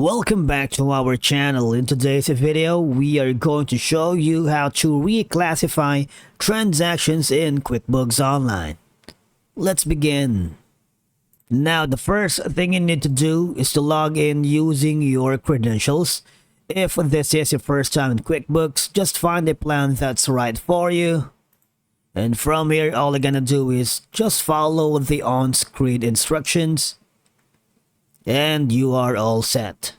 Welcome back to our channel. In today's video, we are going to show you how to reclassify transactions in QuickBooks Online. Let's begin. Now, the first thing you need to do is to log in using your credentials. If this is your first time in QuickBooks, just find a plan that's right for you. And from here, all you're gonna do is just follow the on-screen instructions. And you are all set.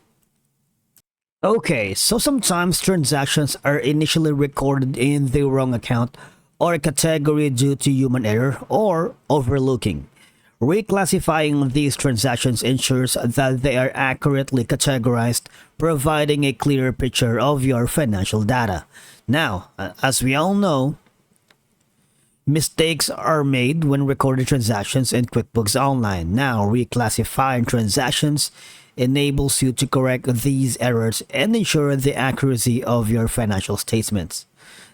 Okay, so sometimes transactions are initially recorded in the wrong account or category due to human error or overlooking. Reclassifying these transactions ensures that they are accurately categorized, providing a clearer picture of your financial data. Now, as we all know, mistakes are made when recording transactions in QuickBooks Online. Now, reclassifying transactions enables you to correct these errors and ensure the accuracy of your financial statements.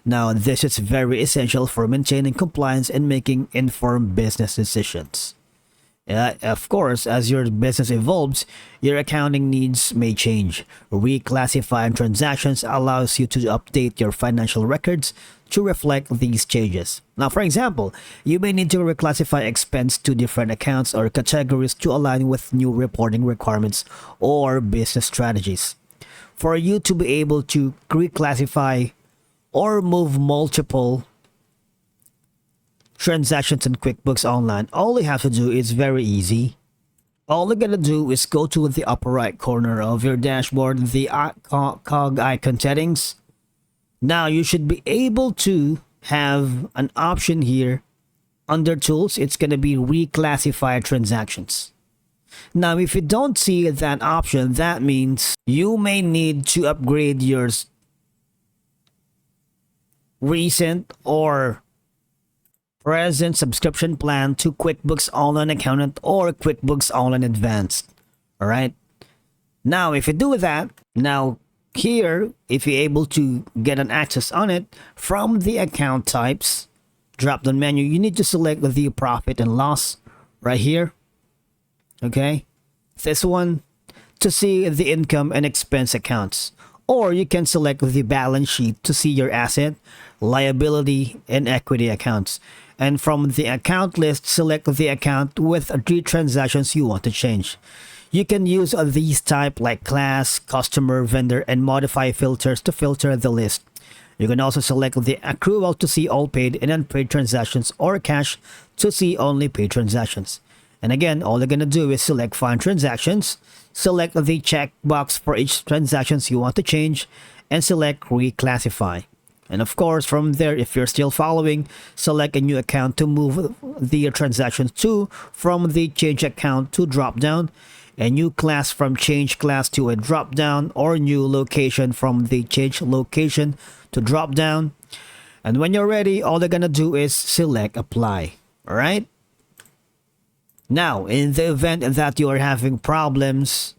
Now, this is very essential for maintaining compliance and making informed business decisions. Of course, as your business evolves, your accounting needs may change. Reclassifying transactions allows you to update your financial records to reflect these changes. Now, for example, you may need to reclassify expense to different accounts or categories to align with new reporting requirements or business strategies. For you to be able to reclassify or move multiple transactions in QuickBooks Online, all you have to do is very easy. All you're gonna do is go to the upper right corner of your dashboard, the cog icon settings. Now you should be able to have an option here under tools. It's gonna be reclassify transactions. Now if you don't see that option, that means you may need to upgrade your recent or present subscription plan to QuickBooks Online Accountant or QuickBooks Online Advanced. Alright? Now, if you do that, now here, if you're able to get an access on it, from the account types, drop-down menu, you need to select the profit and loss right here. Okay? This one, to see the income and expense accounts. Or you can select the balance sheet to see your asset, liability, and equity accounts. And from the account list, select the account with the transactions you want to change. You can use these type like class, customer, vendor, and modify filters to filter the list. You can also select the accrual to see all paid and unpaid transactions or cash to see only paid transactions. And again, all you're going to do is select find transactions, select the checkbox for each transactions you want to change, and select reclassify. And of course, from there, if you're still following, select a new account to move the transactions to from the change account to drop down, a new class from change class to a drop down, or new location from the change location to drop down. And when you're ready, all they're gonna do is select apply. All right. Now, in the event that you are having problems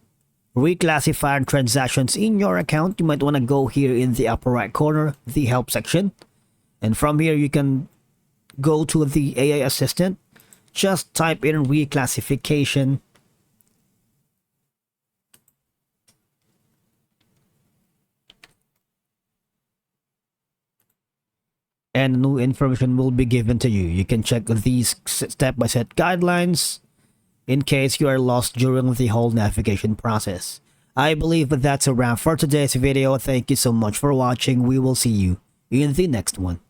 reclassifying transactions in your account, you might want to go here in the upper right corner, the help section. And from here, you can go to the AI assistant. Just type in reclassification. And new information will be given to you. You can check these step-by-step guidelines in case you are lost during the whole navigation process. I believe that's a wrap for today's video. Thank you so much for watching. We will see you in the next one.